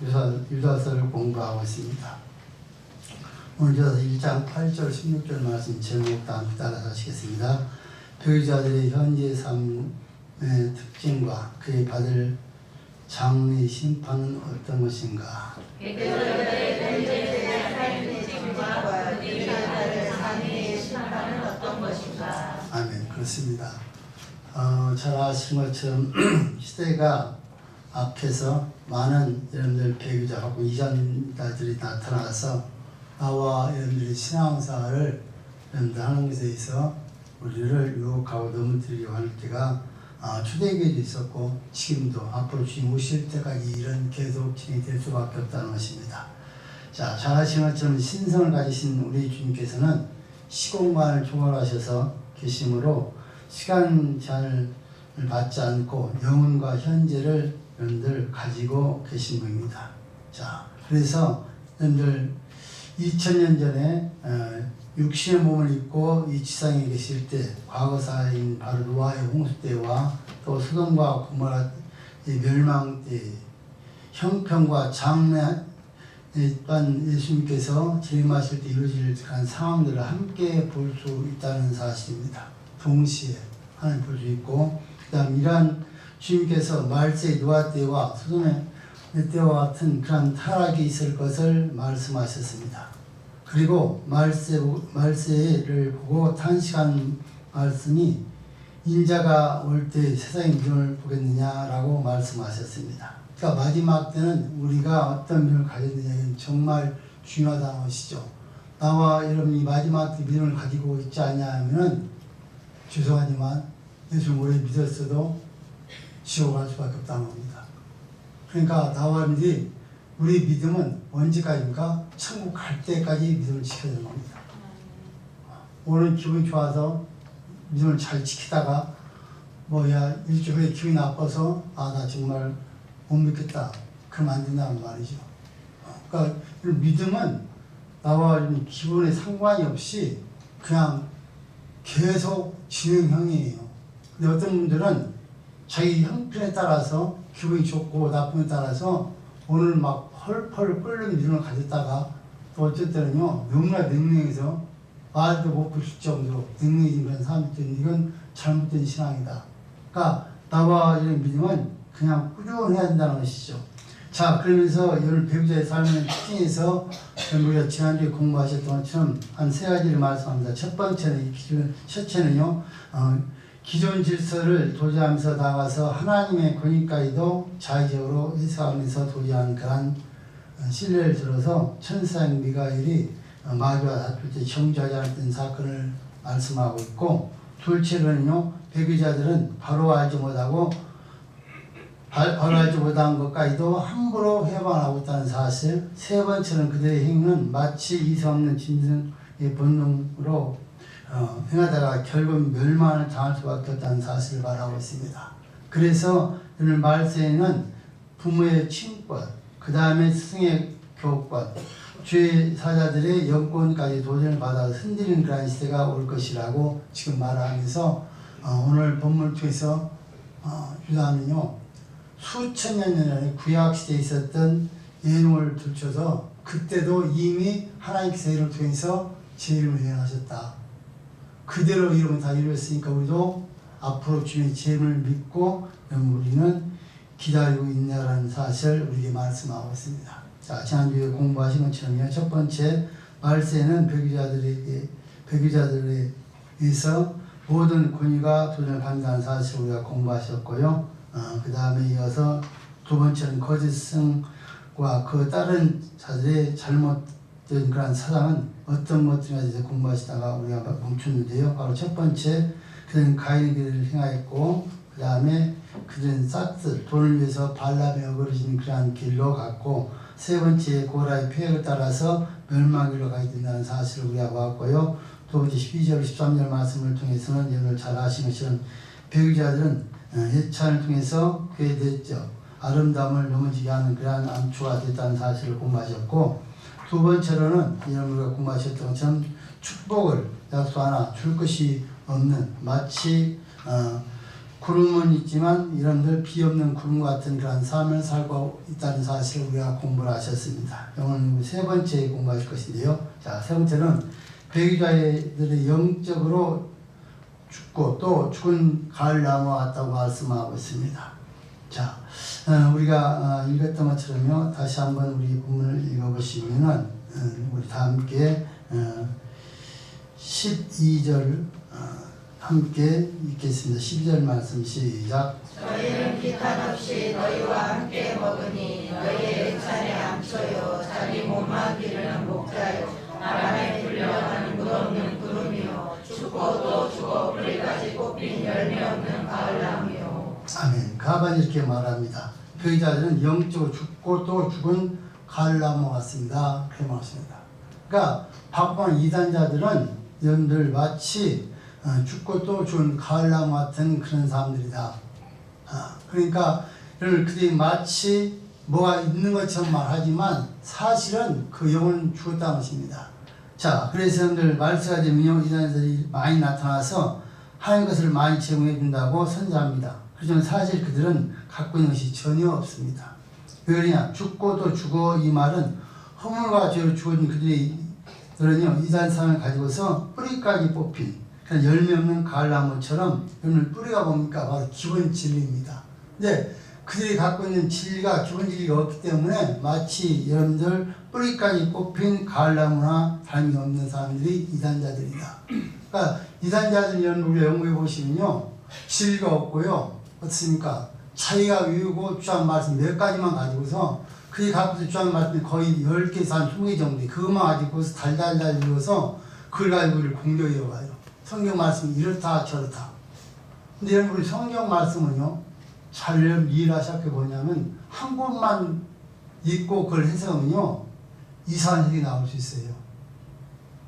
유다서를 공부하고 있습니다. 오늘 유다서 1장 8절 16절 말씀 제목도 함께 따라서 하시겠습니다. 배우자들의 현재 삶의 특징과 그에 받을 장래의 심판은 어떤 것인가? 배우자들의 현재 삶의 특징과 그에 받을 장래의 심판은 어떤 것인가? 아멘. 그렇습니다. 잘 아시는 것처럼 시대가 앞에서 많은 여러분들 배우자하고 이전자들이 나타나서 나와 여러분들의 신앙생활을 여러분들 하는 것에 있어 우리를 유혹하고 넘어뜨리려고 할 때가 초대교회도 있었고 지금도 앞으로 주님 오실 때까지 이런 계속 진행될 수밖에 없다는 것입니다. 자, 잘 아시는 것처럼 신성을 가지신 우리 주님께서는 시공간을 초월하셔서 계심으로 시간 제한을 받지 않고 영혼과 현재를 여러분들 가지고 계신 분입니다. 자, 그래서 여러분들 2000년 전에 육신의 몸을 입고 이 지상에 계실 때 과거사인 바로 노아의 홍수 때와 또 소돔과 고모라 멸망 때 형편과 장래 또한 예수님께서 재림하실 때 이루어질 그런 상황들을 함께 볼 수 있다는 사실입니다. 동시에 하나님 볼 수 있고, 그 다음 이러한 주님께서 말세 노아 때와 소돔의 때와 같은 그런 타락이 있을 것을 말씀하셨습니다. 그리고 말세를 보고 탄식한 말씀이 인자가 올 때 세상의 믿음을 보겠느냐라고 말씀하셨습니다. 그러니까 마지막 때는 우리가 어떤 믿음을 가졌느냐는 정말 중요하다는 것이죠. 나와 여러분이 마지막 때 믿음을 가지고 있지 않냐 하면은 죄송하지만 예수를 오래 믿었어도 지옥 갈 수밖에 없다는 겁니다. 그러니까 나와 여러분들이 우리 믿음은 언제까지입니까? 천국 갈 때까지 믿음을 지켜야 되는 겁니다. 오늘 기분이 좋아서 믿음을 잘 지키다가 일주일 후에 기분이 나빠서 나 정말 못 믿겠다. 그러면 안 된다는 말이죠. 그러니까 믿음은 나와 기분에 상관이 없이 그냥 계속 진행형이에요. 근데 어떤 분들은 자기 형편에 따라서 기분이 좋고 나쁨에 따라서 오늘 막 펄펄 끓는 믿음을 가졌다가 또 어쩔 때는요 너무나 능력해서 말도 못 붙일 정도로 능력해진 그런 사람이 있는데 이건 잘못된 신앙이다. 그러니까 나와 이런 믿음은 그냥 꾸준해야 된다는 것이죠. 자, 그러면서 오늘 배우자의 삶의 특징에서 우리가 지난주에 공부하셨던 것처럼 한 세 가지를 말씀합니다. 첫 번째는 첫째는요 기존 질서를 도지하면서 나가서 하나님의 권위까지도 자의적으로 해석하면서 도지하는 그런 신뢰를 들어서 천사인 미가엘이 마귀와 다툴 때 정죄하지 않았던 사건을 말씀하고 있고, 둘째로는요 배교자들은 바로 알지 못한 것까지도 함부로 해방하고 있다는 사실, 세 번째는 그들의 행위는 마치 이성 없는 짐승의 본능으로 행하다가 결국 멸망을 당할 수밖에 없다는 사실을 말하고 있습니다. 그래서 오늘 말세에는 부모의 친권, 그 다음에 스승의 교권, 죄 사자들의 영권까지 도전을 받아 흔들리는 그런 시대가 올 것이라고 지금 말하면서 오늘 본문을 통해서 유다는요 수천 년 전에 구약시대에 있었던 예능을 들춰서 그때도 이미 하나님께서 이를 통해서 제일을 행하셨다. 그대로 이루면 다 이루었으니까 우리도 앞으로 주님의 제일을 믿고 우리는 기다리고 있냐라는 사실을 우리에게 말씀하고 있습니다. 자, 지난주에 공부하신 것처럼요. 첫 번째, 말세는 배교자들에 의해서 모든 권위가 도전을 받는다는 사실을 우리가 공부하셨고요. 그 다음에 이어서 두 번째는 거짓 스승과 그 다른 자들의 잘못된 그런 사상은 어떤 것들인가 대해서 공부하시다가 우리가 멈췄는데요. 바로 첫 번째, 그들은 가인의 길을 행하였고, 그 다음에 그들은 싹스, 돈을 위해서 발람에 어그러진 그러한 길로 갔고, 세 번째 고라의 폐역을 따라서 멸망길로 가게 된다는 사실을 우리가 봤고요. 두 번째 12절 13절 말씀을 통해서는 여러분 잘 아시는 것처럼 배교자들은 해찬을 통해서 그에 대죠 아름다움을 넘어지게 하는 그러한 암초가 됐다는 사실을 공부하셨고, 두 번째로는 여러분과 공부하셨던 것처럼 축복을 약속 하나 줄 것이 없는 마치 구름은 있지만 여러분들 비 없는 구름 같은 그런 삶을 살고 있다는 사실을 우리가 공부를 하셨습니다. 오늘 세 번째 공부할 것인데요. 자, 세 번째는 배기자들이 영적으로 죽고 또 죽은 가을 나무와 같다고 말씀하고 있습니다. 자, 우리가 읽었던 것처럼요. 다시 한번 우리 본문을 읽어보시면은 우리 다 함께 12절 함께 읽겠습니다. 12절 말씀 시작. 저희는 기탄 없이 너희와 함께 먹으니 너희의 찬에 암초요 자기 몸만 기르는 목자요 바람에 불려가는 무없는 구름이요 죽고 또 죽어 뿌리까지 뽑힌 열매 없는 가을나무요. 아멘. 가반이 이렇게 말합니다. 배기자들은 영적으로 죽고 또 죽은 가을나무 같습니다. 그렇게 말했습니다. 그러니까 박반 이단자들은 여러분들 마치 죽고 또 죽은 가을나무 같은 그런 사람들이다. 그러니까 그들이 마치 뭐가 있는 것처럼 말하지만 사실은 그 영혼은 죽었다는 것입니다. 자, 그래서 여러분들 말세가 되면요 이단자들이 많이 나타나서 하는 것을 많이 제공해 준다고 선자합니다. 그렇지만 사실 그들은 갖고 있는 것이 전혀 없습니다. 왜 그러냐? 죽고 또 죽어 이 말은 허물과 죄로 죽어진 그들은요 이단상을 가지고서 뿌리까지 뽑힌 그런 열매 없는 가을나무처럼 여러분 뿌리가 뭡니까? 바로 기본 진리입니다. 근데 그들이 갖고 있는 진리가 기본 진리가 없기 때문에 마치 여러분들 뿌리까지 뽑힌 가을나무나 다름이 없는 사람들이 이단자들이다. 그러니까 이단자들 여러분 우리가 연구해 보시면요 진리가 없고요 어떻습니까? 자기가 외우고 주한 말씀 몇 가지만 가지고서 그게 갖고서 주한 말씀이 거의 10개에서 한 20개 정도 그것만 가지고서 달달달 읽어서 그걸 가지고 우리를 공격해 와요. 성경 말씀이 이렇다 저렇다. 근데 여러분 우리 성경 말씀은요 잘 이해하셨게 뭐냐면 한 곳만 읽고 그걸 해석하면요 이상한 얘기 나올 수 있어요.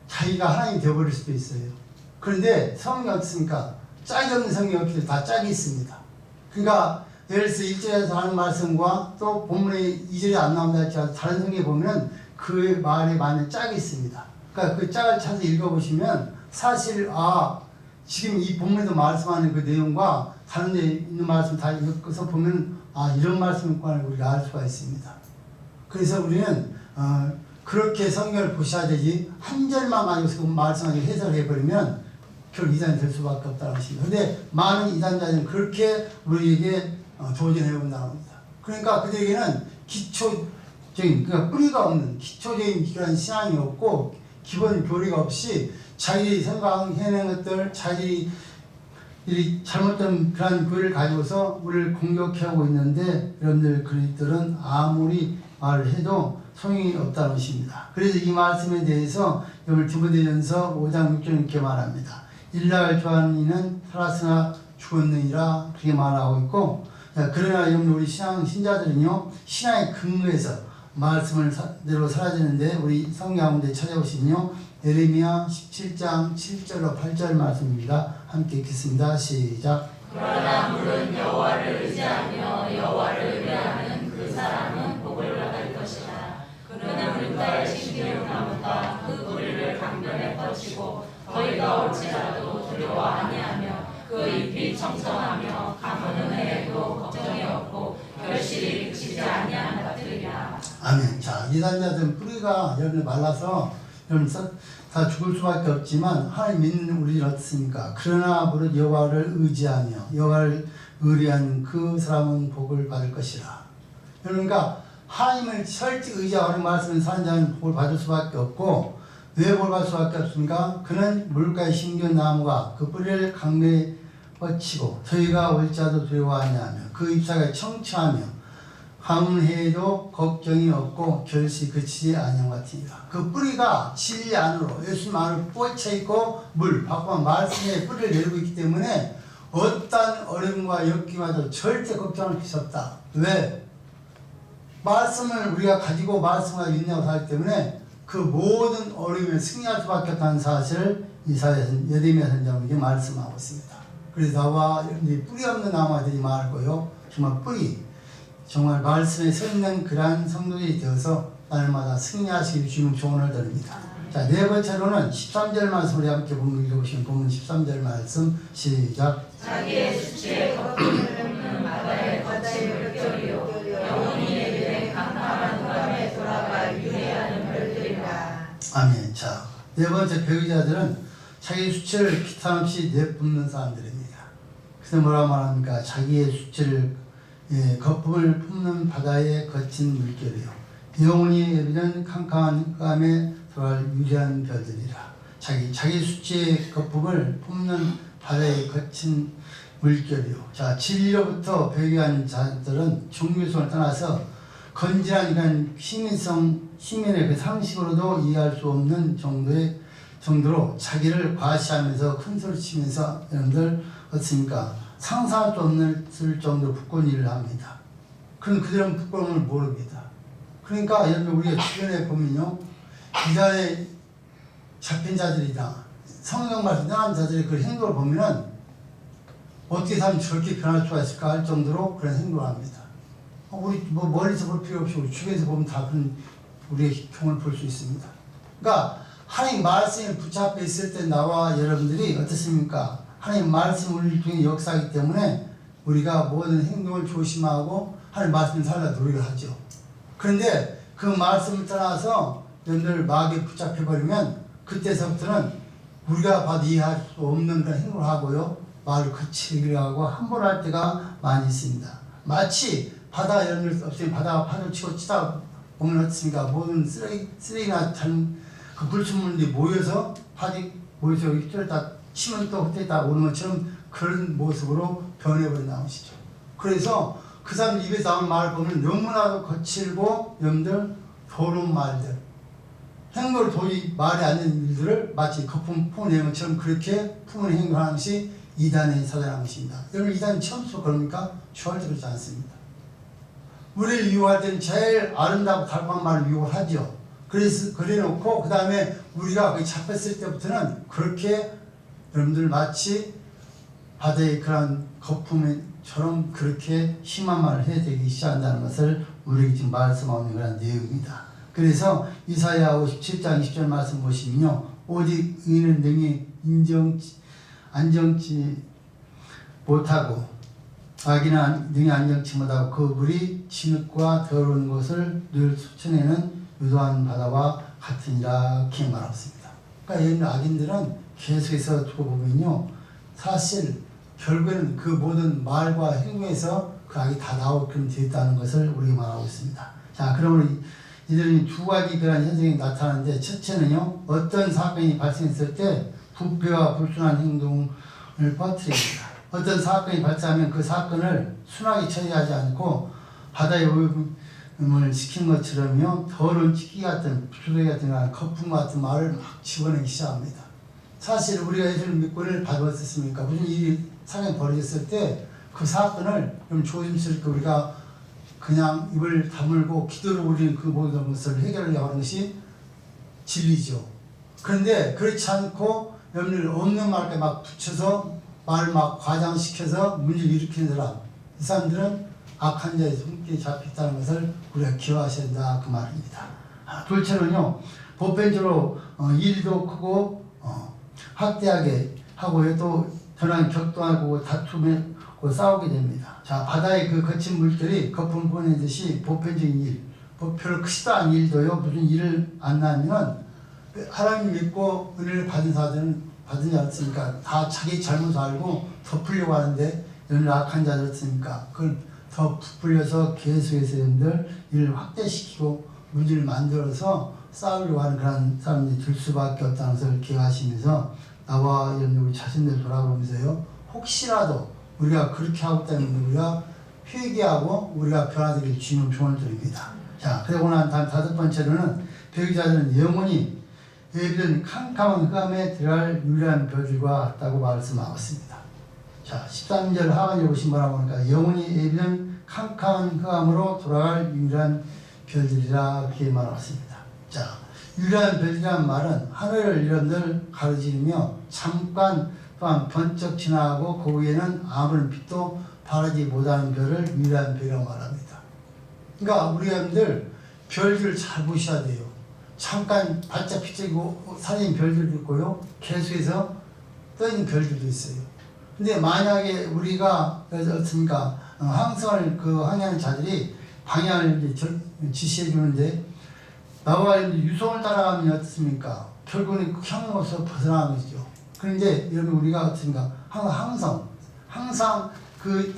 자기가 하나님이 되어버릴 수도 있어요. 그런데 성경이 어떻습니까? 짝이 없는 성경이 없기 다 짝이 있습니다. 그러니까 예를 들어서 1절에서 하는 말씀과 또 본문에 2절에 안 나온다 할지라도 다른 성경에 보면 그 말에 맞는 짝이 있습니다. 그러니까 그 짝을 찾아서 읽어보시면 사실 지금 이 본문에도 말씀하는 그 내용과 다른 데 있는 말씀 다 읽어서 보면 이런 말씀을 우리가 알 수가 있습니다. 그래서 우리는 그렇게 성경을 보셔야 되지 한 절만 가지고 그 말씀을 해석해버리면 결국 이단이 될 수밖에 없다는 것입니다. 그런데 많은 이단자들은 그렇게 우리에게 도전해 본다는 겁니다. 그러니까 그들에게는 기초적인 그러니까 뿌리가 없는 기초적인 그런 신앙이 없고 기본 교리가 없이 자기들이 생각해낸 것들 자기들이 잘못된 그런 교리를 가지고서 우리를 공격하고 있는데 여러분들 그들은 아무리 말을 해도 소용이 없다는 것입니다. 그래서 이 말씀에 대해서 여러분 디모데전서 5장 6절 이렇게 말합니다. 일날 좋아하는 이는 살았으나 죽었느니라 그렇게 말하고 있고 그러나 여러분 우리 신자들은요 신앙의 근거에서 말씀을 대로 살아지는데 우리 성경 가운데 찾아보시면요 예레미야 17장 7절로 8절 말씀입니다. 함께 읽겠습니다. 시작. 그러나 물은 여호와를 의지하며 여호와를 의뢰하는 그 사람은 복을 받을 것이다. 그는 물가에 심기운 나무가 그 뿌리를 강변에 뻗치고 더위가 올지라도 두려워 아니하며 그 잎이 청청하며 가무는 해에도 걱정이 없고 결실이 그치지 아니한 같으리라. 아멘. 자, 이단자들은 뿌리가 여러분 말라서 여러분 다 죽을 수밖에 없지만 하나님 믿는 우리는 어떻습니까? 그러나 무릇 여호와를 의지하며 여호와를 의뢰하는 그 사람은 복을 받을 것이라. 그러니까 하나님을 설득 의지하는 말씀을 사는 자는 복을 받을 수밖에 없고 왜 복을 받을 수밖에 없습니까? 그는 물가에 심겨온 나무가 그 뿌리를 강매에 뻗치고 저희가 올자도 두려워하냐며 그 잎사가 청청하며 가뭄 해에도 걱정이 없고 결실이 그치지 아니한 것 같으니라. 그 뿌리가 진리 안으로 예수님 안으로 뻗쳐있고 물 바꾸면 말씀에 뿌리를 내리고 있기 때문에 어떤 어려움과 역기마도 절대 걱정할 필요 없다. 왜? 말씀을 우리가 가지고 말씀을 인내하고 살기 때문에 그 모든 어려움에 승리할 수밖에 없다는 사실을 이사야서 예레미야 선지자에게 말씀하고 있습니다. 그래서 나와 여러분들이 뿌리 없는 나무들이 많고요. 정말 뿌리 정말 말씀에 서 있는 그러한 성도들이 되어서 날마다 승리하시길 주님 조언을 드립니다. 자, 네 번째로는 13절 말씀 우리 함께 본문 읽어보시면 본문 13절 말씀 시작. 자기의 수치에 거품을 뿜는 바다의 거친 물결이요 영원히 예비된 캄캄한 흑암에 돌아가 유래하는 별들이라. 아멘. 자, 네 번째 배우자들은 자기 수치를 피탄없이 내뿜는 사람들입니다. 그래서 뭐라고 말합니까? 자기의 수치를 거품을 뿜는 바다의 거친 물결이요 영원히 예비된 캄캄한 흑암에 돌아갈 유리한 별들이라. 자기 수치의 거품을 뿜는 바다의 거친 물결이요. 자, 진리로부터 배교한 자들은 종교성을 떠나서 건전한 시민의 그 상식으로도 이해할 수 없는 정도로 자기를 과시하면서 큰 소리 치면서 여러분들 어떻습니까? 상상할 수 없는 정도로 부끄러운 일을 합니다. 그럼 그들은 부끄러움을 모릅니다. 그러니까 여러분 우리가 주변에 보면요, 이단에 잡힌 자들이다, 성경 말씀 떠난 자들의 그 행동을 보면은 어떻게 사람이 저렇게 변할 수가 있을까 할 정도로 그런 행동을 합니다. 우리 뭐 멀리서 볼 필요 없이 우리 주변에서 보면 다 그런 우리의 경험을 볼 수 있습니다. 그러니까 하나님 말씀에 붙잡혀 있을 때 나와 여러분들이 어떻습니까? 하나님 말씀 우리 중에 역사하기 때문에 우리가 모든 행동을 조심하고 하나님 말씀을 살려 노력을 하죠. 그런데 그 말씀을 떠나서 여러분들 마귀에 붙잡혀버리면 그때서부터는 우리가 봐도 이해할 수 없는 그런 행동을 하고요, 말을 거칠게 하고 함부로 할 때가 많이 있습니다. 마치 바다, 여러분들 없으면 바다가 파도 치고 치다 보면 어떻습니까? 모든 쓰레기나 그 불순물들이 모여서 모여서 여기 뚫다 치면 또 그때 다 오는 것처럼 그런 모습으로 변해버린다는 것이죠. 그래서 그 사람 입에서 나오는 말을 보면 너무나도 거칠고 여러분들 더러운 말들, 행동을 도저히 말이 안 되는 일들을 마치 거품 품어내는 것처럼 그렇게 품어내는 행동하는 것이 이단의 사단한 것입니다. 여러분 이단이 처음부터 그럽니까? 절대 그렇지 않습니다. 우리를 유혹할 때는 제일 아름답고 달콤한 말을 유혹을 하죠. 그래놓고 그 다음에 우리가 거기 잡혔을 때부터는 그렇게 여러분들 마치 바다의 그런 거품처럼 그렇게 심한 말을 해야 되기 시작한다는 것을 우리에게 지금 말씀하는 그런 내용입니다. 그래서 이사야 57장 20절 말씀 보시면요, 오직 의인은 능히 안정치 못하고 악인은 능히 안정치 못하고 그 물이 진흙과 더러운 것을 늘 솟아내는 유도한 바다와 같으니라 이렇게 말했습니다. 그러니까 이런 악인들은 계속해서 두고 보면요, 사실 결국에는 그 모든 말과 행동에서 그 악이 다 나오게 되어 있다는 것을 우리가 말하고 있습니다. 자, 그러면 이들은 두 가지 그런 현상이 나타나는데, 첫째는요, 어떤 사건이 발생했을 때 부패와 불순한 행동을 퍼뜨립니다. 어떤 사건이 발생하면 그 사건을 순하게 처리하지 않고 바다에 오염을 시킨 것처럼요, 더러운 찌끼 같은 부수레기 같은 거품 같은 말을 막 집어내기 시작합니다. 사실 우리가 예수를 믿고를 받았었습니까? 무슨 일이 사건이 벌어졌을 때 그 사건을 좀 조심스럽게 우리가 그냥 입을 다물고 기도로 우리는 그 모든 것을 해결하려고 하는 것이 진리죠. 그런데 그렇지 않고 여러분들 없는 말에 막 붙여서 말을 막 과장시켜서 문제를 일으키는 사람, 이 사람들은 악한 자의 손길에 잡혔다는 것을 우리가 기억하셔야 된다 그 말입니다. 둘째는요, 보편적으로 일도 크고 학대하게 하고 또 전환 격동하고 다툼에 싸우게 됩니다. 자, 바다의 그 거친 물결이 거품 보내듯이 보편적인 일, 별로 크지도 않은 일도요, 무슨 일을 안 나면 하나님 믿고 은혜를 받은 자들은 받지 않습니까? 다 자기 잘못 알고 덮으려고 하는데 여러분 악한 자들 없습니까? 그걸 더 부풀려서 계속해서 여러분들 일을 확대시키고 문제를 만들어서 싸우려고 하는 그런 사람들이 들 수밖에 없다는 것을 기억하시면서 나와 여러분 우리 자신들 돌아보면서요, 혹시라도 우리가 그렇게 하고 있다면 우리가 회개하고 우리가 변화되길 주님은 조언을 드립니다. 자, 그리고 난 다섯 번째로는 배교자들은 영원히 예비된 캄캄한 흑암에 들어갈 유일한 별들과 같다고 말씀하고 있습니다. 자, 13절 하반절 보시면 뭐라고 하니까 영원히 예비된 캄캄한 흑암으로 돌아갈 유일한 별들이라 그렇게 말하고 있습니다. 자, 유일한 별이라는 말은 하늘을 여러분들 가로지르며 잠깐 또한 번쩍 지나가고 그 위에는 아무런 빛도 바라지 못하는 별을 유일한 별이라고 말합니다. 그러니까 우리 여러분들 별들을 잘 보셔야 돼요. 잠깐 발짝 비치고 사라진 별들도 있고요, 계속해서 떠있는 별들도 있어요. 근데 만약에 우리가 어떻습니까? 항성을 항해하는 자들이 방향을 이제 지시해 주는데 나와 유성을 따라가면 어떻습니까? 결국은 그 향로에서 벗어나는 것이죠. 그런데 여러분 우리가 어떻습니까? 항상 그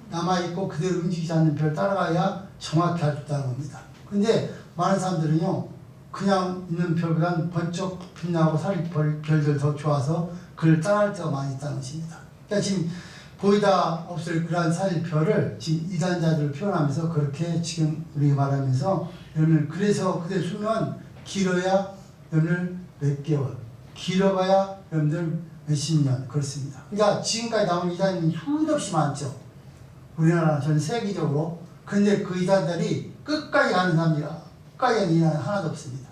남아있고 그대로 움직이지 않는 별을 따라가야 정확히 할 수 있다는 겁니다. 근데 많은 사람들은요, 그냥 있는 별보다는 번쩍 빛나고 살이 별들 더 좋아서 그를 따라할 때가 많이 있다는 것입니다. 그러니까 지금 보이다 없을 그러한 살이 별을 지금 이단자들을 표현하면서 그렇게 지금 우리가 말하면서 여러분 그래서 그대 수명은 길어야 여러분들 몇 개월, 길어봐야 여러분들 몇십 년 그렇습니다. 그러니까 지금까지 나온 이단이 수도 없이 많죠. 우리나라 전 세계적으로. 근데 그 이단들이 끝까지 가는 사람이라 끝까지 가는 이단은 하나도 없습니다.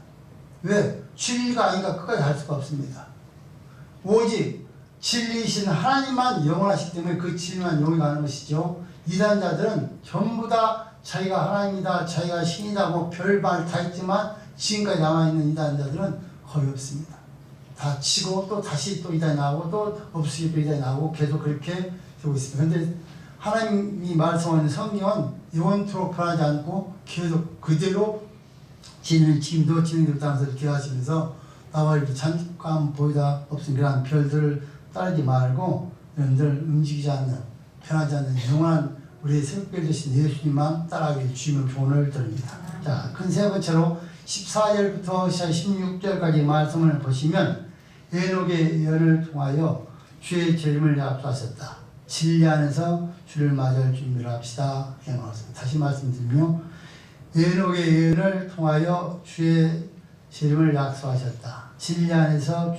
왜? 진리가 아니니까 끝까지 갈 수가 없습니다. 오직 진리이신 하나님만 영원하시기 때문에 그 진리만 영원히 가는 것이죠. 이단자들은 전부 다 자기가 하나님이다, 자기가 신이다고 별말 다 있지만 지금까지 남아있는 이단자들은 거의 없습니다. 다 치고 또 다시 또 이단이 나오고 또 없으니 또 이단이 나오고 계속 그렇게 되고 있습니다. 그런데 하나님이 말씀하는 성경은 영원토록 변하지 않고 계속 그대로 지금도 진행되고 있다면서 이렇게 하시면서 나와 이렇게 잠깐 보이다 없은 그런 별들을 따르지 말고 여러분들 움직이지 않는 변하지 않는 영원한 우리의 새벽별 되신 예수님만 따라가길 주님의 조언을 드립니다. 자, 큰 세 번째로 14절부터 16절까지 말씀을 보시면 에녹의 예언을 통하여 주의 재림을 약속하셨다. 진리 안에서 주를 맞을 준비를 합시다. 다시 말씀드리며 에녹의 예언을 통하여 주의 재림을 약속하셨다. 진리 안에서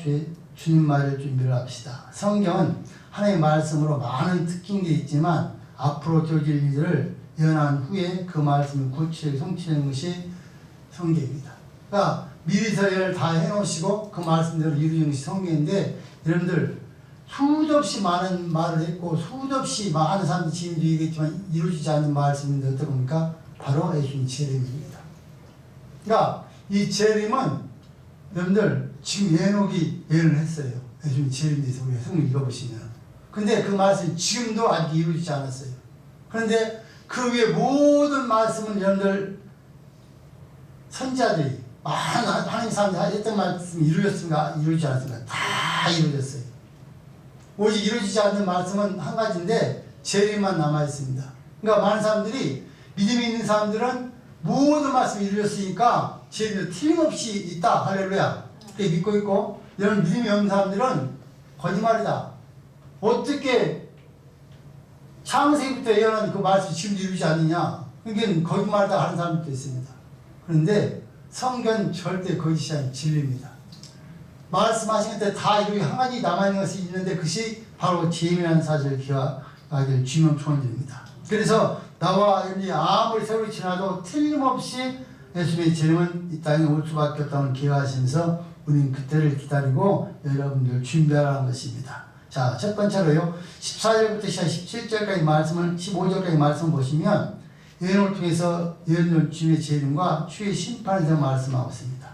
주님 맞을 준비를 합시다. 성경은 하나님의 말씀으로 많은 특징들이 있지만 앞으로 저질 일들을 예언한 후에 그 말씀을 구체적으로 성취하는 것이 성경입니다. 그러니까 미리서 예언을 다 해놓으시고 그 말씀대로 이루어지는 것이 성경인데 여러분들 수도 없이 많은 말을 했고 수도 없이 많은 사람들이 지금도 얘기했지만 이루어지지 않는 말씀인데 어떤 겁니까? 바로 예수님 재림입니다. 그러니까 이 재림은 여러분들 지금 에녹이 예언을 했어요. 예수님 재림에 대해서 우리가 성경 읽어보시면. 근데 그 말씀이 지금도 아직 이루어지지 않았어요. 그런데 그 위에 모든 말씀은 여러분들 선지자들이 많은 하나님 사람들이 했던 말씀이 이루어졌습니까? 이루어지지 않았습니까? 다 이루어졌어요. 오직 이루어지지 않는 말씀은 한 가지인데 재림만 남아있습니다. 그러니까 많은 사람들이 믿음이 있는 사람들은 모든 말씀이 이루어졌으니까 재림도 틀림없이 있다. 할렐루야. 그렇게 믿고 있고 이런 믿음이 없는 사람들은 거짓말이다. 어떻게 창세기부터 예언한 그 말씀이 지금도 이루어지지 않느냐. 그러니까 거짓말이다 하는 사람들도 있습니다. 그런데 성경은 절대 거짓이 아닌 진리입니다. 말씀하신 때 다 이루어지고 한 가지 남아있는 것이 있는데 그것이 바로 재림이라는 사실을 기억하기를 주님 초원드립니다. 그래서 나와 여러분이 아무리 세월이 지나도 틀림없이 예수님의 재림은 이 땅에 올 수밖에 없다는 기억하시면서 우리는 그때를 기다리고 여러분들 준비하라는 것입니다. 자, 첫 번째로요. 14절부터 17절까지 말씀을 15절까지 말씀을 보시면 예언을 통해서 예언을 주의 재림과 주의 심판에 대한 말씀하고 있습니다.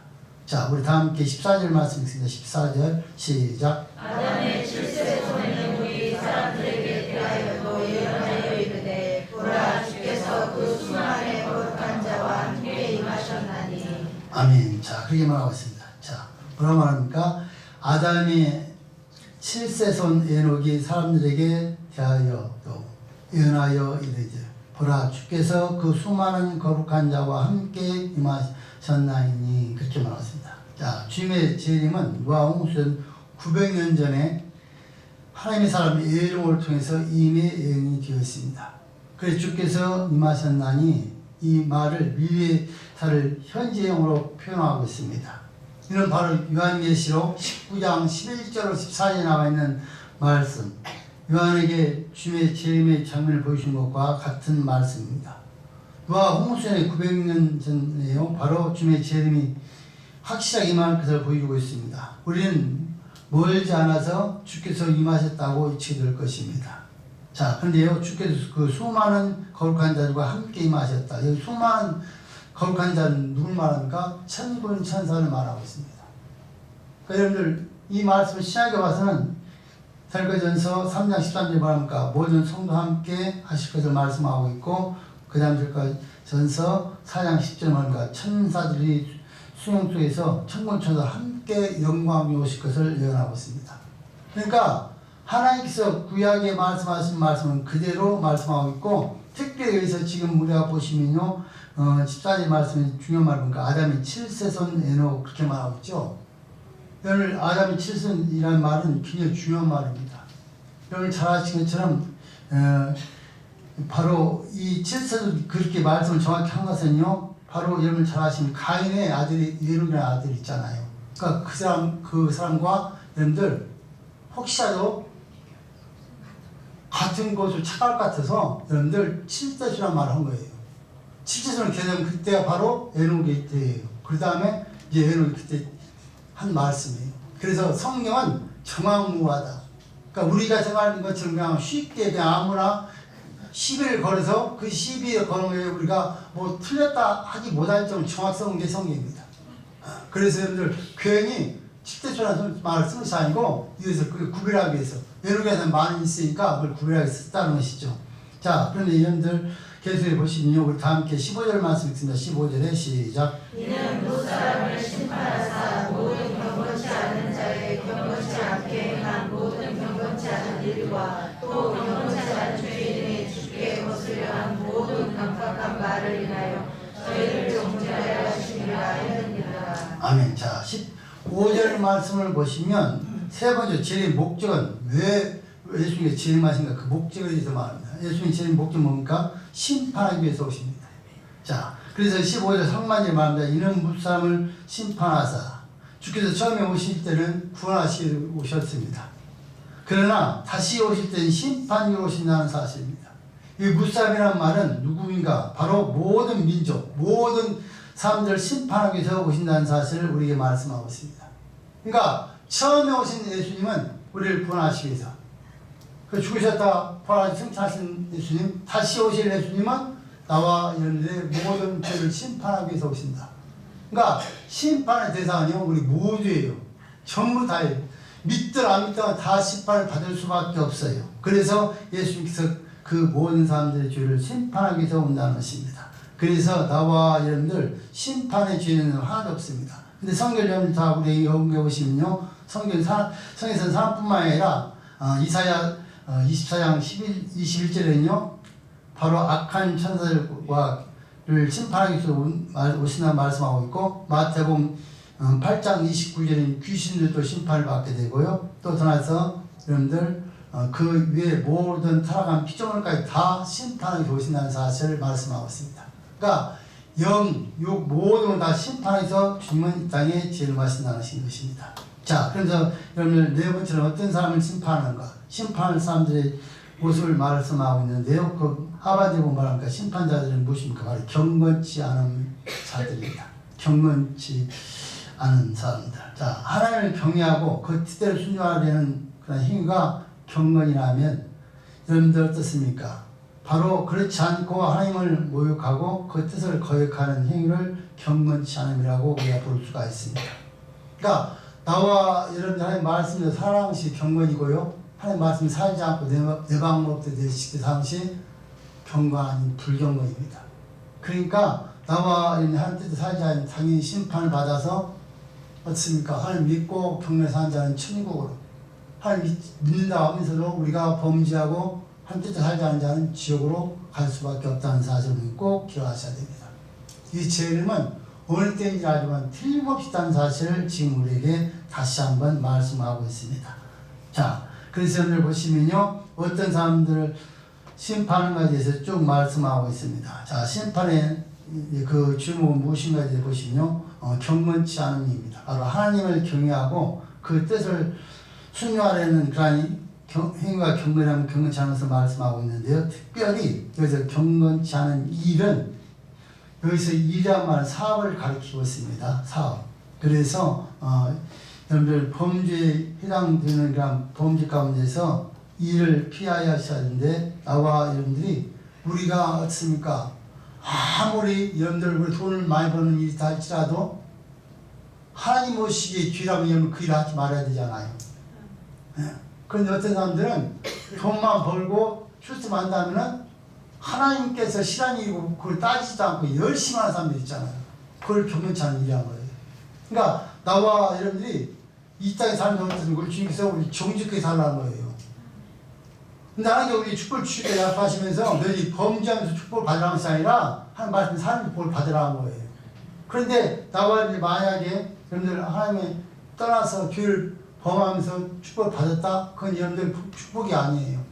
자, 우리 다 함께 14절 말씀 읽습니다. 14절 시작. 아담의 7세 손에는 우리 사람들에게 대하여도 예언하여 이르되 보라 주께서 그 수많은 거룩한 자와 함께 임하셨나니. 아멘. 자, 그렇게 말하고 있습니다. 자, 뭐라고 말합니까? 아담의 7세손 에녹이 사람들에게 대하여도 예언하여 이르되 보라 주께서 그 수많은 거룩한 자와 함께 임하셨나이니. 그렇게 말했습니다. 자, 주님의 재림은 노아 홍수전 900년 전에 하나님의 사람 에녹을 통해서 이미 예언이 되었습니다. 그래서 주께서 임하셨나니 이 말을 미래사를 현재형으로 표현하고 있습니다. 이는 바로 요한계시록 19장 11절로 14절에 나와 있는 말씀, 요한에게 주님의 재림의 장면을 보여주신 것과 같은 말씀입니다. 노아 홍수전에 900년 전에요. 바로 주님의 재림이 확실하게 임할 것을 보여주고 있습니다. 우리는 멀지 않아서 주께서 임하셨다고 이치게 될 것입니다. 자, 그런데요, 주께서 그 수많은 거룩한 자들과 함께 임하셨다. 여기 수많은 거룩한 자는 누굴 말합니까? 천군 천사를 말하고 있습니다. 그러니까 여러분들 이 말씀을 신학에 봐서는 데살로니가전서 3장 13절 말합니까? 모든 성도 함께 하실 것을 말씀하고 있고, 그 다음 전서 4장 10절 말합니까? 천사들이 수용 속에서 천군천사 함께 영광이 오실 것을 예언하고 있습니다. 그러니까 하나님께서 구약에 말씀하신 말씀은 그대로 말씀하고 있고, 특별히 여기서 지금 우리가 보시면요, 14절 말씀이 중요한 말입니까? 아담이 7세손 에녹 그렇게 말하고 있죠. 여러분, 아담이 7세손이라는 말은 굉장히 중요한 말입니다. 여러분 잘 아시는 것처럼 바로 이 7세손 그렇게 말씀을 정확히 한 것은요, 바로 여러분 잘 아시는 가인의 아들이 에녹이라는 아들이 있잖아요. 그러니까 그 사람과 여러분들 혹시라도 같은 곳을 착할 것 같아서 여러분들 7세손이라는 말을 한 거예요. 7세손을 개념 그때가 바로 에녹의 때예요. 그 다음에 이제 에녹이 그때 한 말씀이에요. 그래서 성경은 정확무하다. 그러니까 우리가 생각하는 것처럼 그냥 쉽게 그냥 아무나 시비를 걸어서 그 시비에 거는 거에 우리가 뭐 틀렸다 하기 못할 정도로 정확성인 게 성경입니다. 그래서 여러분들 괜히 7세손이라는 말을 쓰는 것이 아니고 이것을 구별하기 위해서 에녹에는 많이 있으니까 그걸 구별하기 위해서 썼다는 것이죠. 자, 그런데 여러분들 계속해 보시면요, 우리 다 함께 15절 말씀 읽습니다. 15절에 시작. 이는 두 사람을 심판하사 모든 경건치 않은 자의 경건치 않게 행한 모든 경건치 않은 일과 또 경건치 않은 죄인의 주께 거스려 한 모든 강팍한 말을 인하여 저희를 정죄하여 하심이라 했느니라. 아멘. 자, 15절 말씀을 보시면 세 번째 제일 목적은 왜 예수님이 재림하신가, 그 목적에 대해서 말합니다. 예수님이 재림 목적은 뭡니까? 심판하기 위해서 오십니다. 자, 그래서 15절 상반절에 말합니다. 이는 무사람을 심판하사, 주께서 처음에 오실 때는 구원하시러 오셨습니다. 그러나 다시 오실 때는 심판으로 오신다는 사실입니다. 이 무사람이라는 말은 누구인가? 바로 모든 민족, 모든 사람들을 심판하기 위해서 오신다는 사실을 우리에게 말씀하고 있습니다. 그러니까 처음에 오신 예수님은 우리를 구원하시기 위해서, 그 죽으셨다 부활하신 승천하신 예수님, 다시 오실 예수님은 나와 여러분들의 모든 죄를 심판하기 위해서 오신다. 그러니까 심판의 대상은요, 우리 모두예요. 전부 다예요. 믿든 안 믿든 다 심판을 받을 수밖에 없어요. 그래서 예수님께서 그 모든 사람들의 죄를 심판하기 위해서 온다는 것입니다. 그래서 나와 여러분들 심판의 죄는 하나도 없습니다. 근데 성경 여러분들 다 우리 연구해 보시면요, 성경에서는 사람뿐만 아니라 이사야 24장 21절에는요, 바로 악한 천사들과를 심판하기 위해서 오신다는 말씀하고 있고, 마태복음 8장 29절에는 귀신들도 심판을 받게 되고요, 또 더 나아가서 여러분들 그 위에 모든 타락한 피조물까지 다 심판하기 위해서 오신다는 사실을 말씀하고 있습니다. 그러니까 영, 육 모든 걸 다 심판해서 주님은 이 땅에 재림하신다는 것입니다. 자, 그래서 여러분들 네 번째는 어떤 사람을 심판하는가? 심판할 사람들의 모습을 말씀하고 있는데요. 그 하반절에 보면 말합니까? 심판자들은 무엇입니까? 바로 경건치 않은 자들입니다. 경건치 않은 사람들. 자, 하나님을 경외하고 그 뜻대로 순종하려는 그런 행위가 경건이라면 여러분들 어떻습니까? 바로 그렇지 않고 하나님을 모욕하고 그 뜻을 거역하는 행위를 경건치 않음이라고 우리가 볼 수가 있습니다. 그러니까 나와 여러분들 하나님 말씀을 살아가는 것이 경건이고요, 하나님 말씀 살지 않고 내 방법대로 내시기 사는 것이 경건 아닌 불경건입니다. 그러니까 나와 하나님 뜻대로 살지 않으면 당연히 심판을 받아서 어떻습니까? 하나님 믿고 경건히 사는 자는 천국으로, 하나님 믿는다 하면서도 우리가 범죄하고 하나님 뜻대로 살지 않은 자는 지옥으로 갈 수밖에 없다는 사실을 꼭 기억하셔야 됩니다. 이 재림은 어느 때인지 알지만 틀림없이 있다는 사실을 지금 우리에게 다시 한번 말씀하고 있습니다. 자, 그래서 오늘 보시면요, 어떤 사람들을 심판하는가에 대해서 쭉 말씀하고 있습니다. 자, 심판의 그 주목은 무엇인가에 대해서 보시면요, 경건치 않음입니다. 바로 하나님을 경외하고 그 뜻을 순종하려는 그러한 행위가 경건하면 경건치 않은 것을 말씀하고 있는데요, 특별히 여기서 경건치 않은 일은, 여기서 일이란 말은 사업을 가리키고 있습니다. 사업. 그래서 여러분들 범죄에 해당되는 그런 범죄 가운데서 일을 피하여야 하는데, 나와 여러분들이 우리가 어떻습니까? 아무리 여러분들 우리 돈을 많이 버는 일이 다 할지라도 하나님 오시기에 귀라면 여러분 그 일을 하지 말아야 되잖아요. 그런데 어떤 사람들은 돈만 벌고 출세한다면은 하나님께서 시간 일이고 그걸 따지지도 않고 열심히 하는 사람들 있잖아요. 그걸 경건치 않은 일이란 거예요. 그러니까 나와 여러분들이 이 땅에 사는 동안에는 우리 주님께서 우리 정직하게 살라는 거예요. 근데 하나님께 우리 축복을 주시게 약속하시면서 너희 범죄하면서 축복을 받으라는 것이 아니라 하는 말씀 사람이 복을 받으라는 거예요. 그런데 나와 여러분들이 만약에 여러분들 하나님의 떠나서 죄를 범하면서 축복을 받았다? 그건 여러분들 축복이 아니에요.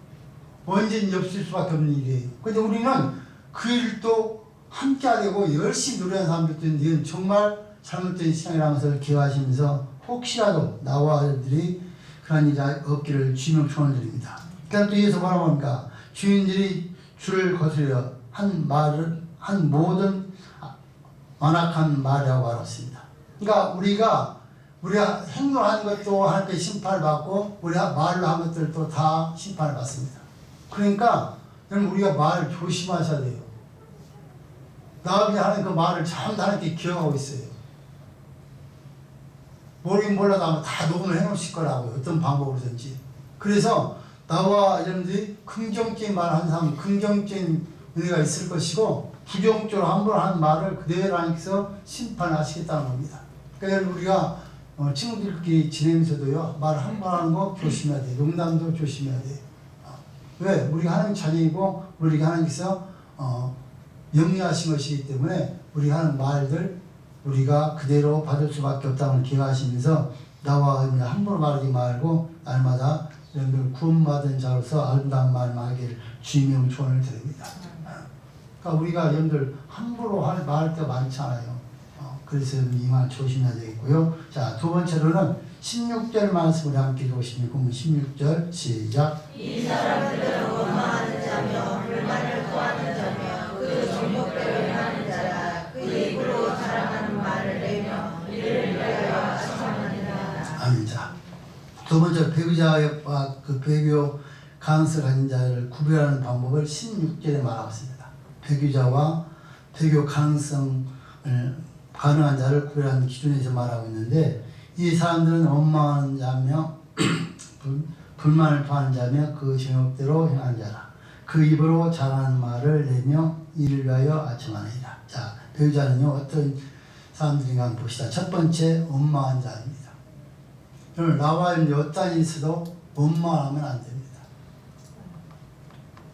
언제든지 없을 수밖에 없는 일이에요. 근데 우리는 그 일도 함께 하려고 열심히 노력하는 사람들도 있는데 이건 정말 잘못된 신앙이라는 것을 기억하시면서 혹시라도 나와 여러분들이 그런 일이 없기를 주님의 소원을 드립니다. 그다음 또 이어서 뭐라고 합니까? 주인들이 주를 거스려 한 말을 한 모든 완악한 말이라고 알았습니다. 그러니까 우리가 행동하는 것도 하나님께 심판을 받고 우리가 말로 한 것들도 다 심판을 받습니다. 그러니까 여러분 우리가 말을 조심하셔야 돼요. 나중에 하는 그 말을 참 하나님께 기억하고 있어요. 모르긴 몰라도 아마 다 녹음을 해놓으실 거라고요. 어떤 방법으로든지. 그래서 나와 여러분들이 긍정적인 말을 하는 사람은 긍정적인 은혜가 있을 것이고 부정적으로 함부로 하는 말을 그대로 하나님께서 심판하시겠다는 겁니다. 그러니까 우리가 친구들끼리 지내면서도요 말 함부로 하는 거 조심해야 돼요. 농담도 조심해야 돼요. 왜? 우리가 하나님 자녀이고 우리가 하나님께서 영리하신 것이기 때문에 우리가 하는 말들 우리가 그대로 받을 수밖에 없다는 걸 기억하시면서 나와 함부로 말하지 말고 날마다 여러분들 구원받은 자로서 아름다운 말만 하기를 주님의 조언을 드립니다. 그러니까 우리가 여러분들 함부로 말할 때가 많잖아요. 그래서 이 말 조심해야 되겠고요. 자, 두 번째로는 16절 말씀을 함께 읽으시면 보면 16절 시작. 이 사람들은 원망하는 자며 불만을 토하는 자며 그 정욕대로 행하는 자라. 그 입으로 자랑하는 말을 내며 이를 위하여 자청하느니라. 아멘. 자, 두 번째 배교자와 그 배교 가능성을 가진 자를 구별하는 방법을 16절에 말하고 있습니다. 배교자와 배교 가능성을 가능한 자를 구별하는 기준에서 말하고 있는데 이 사람들은 원망하는 자며 불만을 토하는 자며 그 정욕대로 행하는 자라. 그 입으로 자랑하는 말을 내며 이를 위하여 아첨하느니라. 자, 배교자는요 어떤 사람들인가 한번 봅시다. 첫 번째 원망한 자입니다. 여러분 나와 어떤 일이 있어도 원망하면 안 됩니다.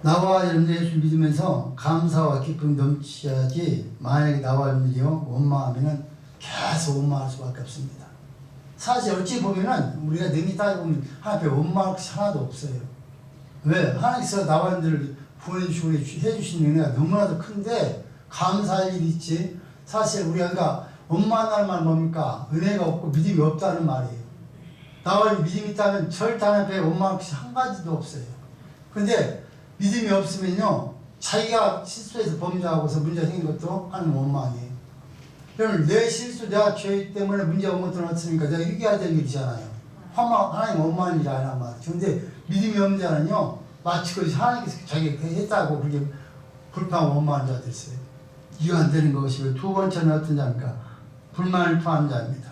나와 여러분들 예수 믿으면서 감사와 기쁨이 넘쳐야지 만약에 나와 여러분들이요 원망하면 계속 원망할 수밖에 없습니다. 사실 어찌 보면은 우리가 능히 따져보면 하나님 앞에 원망할 것이 하나도 없어요. 왜? 하나님께서 나와 여러분들을 보내주시고 해주신 은혜가 너무나도 큰데 감사할 일이 있지. 사실 우리가 그러니까 원망할 말 뭡니까? 은혜가 없고 믿음이 없다는 말이에요. 나와 믿음이 있다면 절대 하나님 앞에 원망할 것이 한 가지도 없어요. 근데 믿음이 없으면요 자기가 실수해서 범죄하고서 문제가 생긴 것도 하나님 원망이에요. 그러면 내 실수 내가 죄 때문에 문제가 온 것들은 어떻습니까? 내가 이겨야 될 일이잖아요. 하나님 원망한 일이 아니란 말이죠. 근데 믿음이 없는 자는요 마치 그것이 하나님께서 자기가 했다고 그렇게 불평하고 원망하는 자들이 있어요. 이거 안 되는 것이고 두 번째는 어떤 자입니까? 불만을 토하는 자입니다.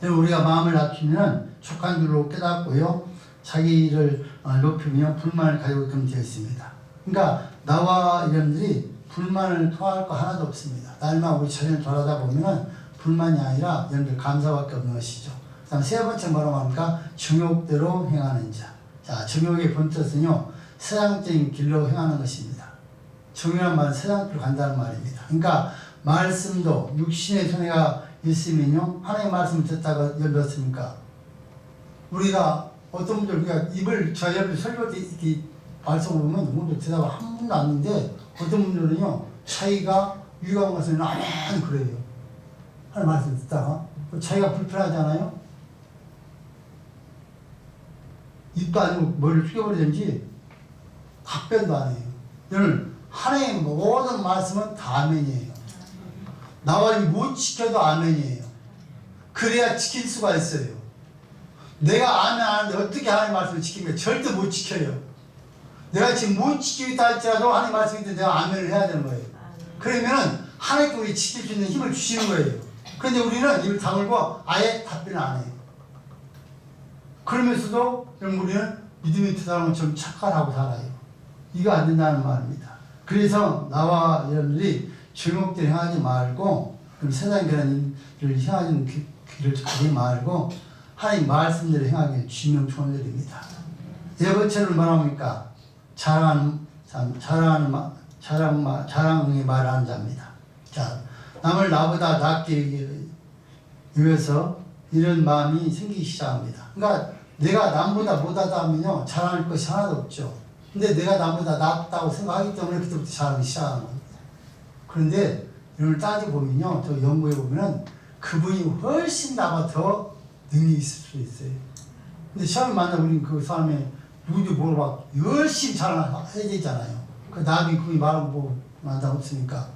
우리가 마음을 낮추면 촉한 줄로 깨닫고요 자기를 높이며 불만을 가지고 있게 되어 있습니다. 그러니까 나와 여러분들이 불만을 토할 거 하나도 없습니다. 날마다 우리 자신을 돌아다 보면 불만이 아니라 여러분들 감사밖에 없는 것이죠. 그 다음 세 번째 뭐라고 합니까? 정욕대로 행하는 자. 자, 정욕의 본뜻은요 세상적인 길로 행하는 것입니다. 정욕이란 말은 세상 길로 간다는 말입니다. 그러니까 말씀도 육신의 손해가 있으면요 하나님의 말씀을 듣다가 열렸습니까? 우리가 어떤 분들 우리가 입을 저 옆에 설교 때 이렇게 말씀 보면 누구도 대답을 한 번도 안 하는데 어떤 분들은요 자기가 유익한 것을 나만 그래요. 하나님 말씀 듣다가 자기가 불편하잖아요. 입도 아니고 머리를 숙여버리든지 답변도 안 해요. 여러분 하나님의 모든 말씀은 다 아멘이에요. 나와 못 지켜도 아멘이에요. 그래야 지킬 수가 있어요. 내가 아멘 안 하는데 어떻게 하나님 말씀을 지킵니까? 절대 못 지켜요. 내가 지금 못 지키고 있다 할지라도 하나님 말씀인데 내가 아멘을 해야 되는 거예요. 그러면 하나님께 우리 지킬 수 있는 힘을 주시는 거예요. 그런데 우리는 입을 다물고 아예 답변을 안 해요. 그러면서도 우리는 믿음이 있는 사람처럼 착각하고 살아요. 이거 안 된다는 말입니다. 그래서 나와 여러분들이 죄목대로 행하지 말고 세상 그런 일을 행하는 길을 가지 말고 하나님 말씀대로 행하기를 주명 축원드립니다. 예버처럼 말합니까? 자랑의 말하는 자입니다. 자, 남을 나보다 낫게 위해서 이런 마음이 생기기 시작합니다. 그러니까 내가 남보다 못하다 하면요 자랑할 것이 하나도 없죠. 근데 내가 남보다 낫다고 생각하기 때문에 그때부터 자랑이 시작하는 겁니다. 그런데 이걸 따져보면요, 저 연구해 보면은 그분이 훨씬 나보다 더 능력이 있을 수 있어요. 근데 처음에 만나 우리는 그 사람의 누구도 물어봐 열심히 자랑해야 되잖아요. 그 나중에 그분이 말하고 뭐 만나 없으니까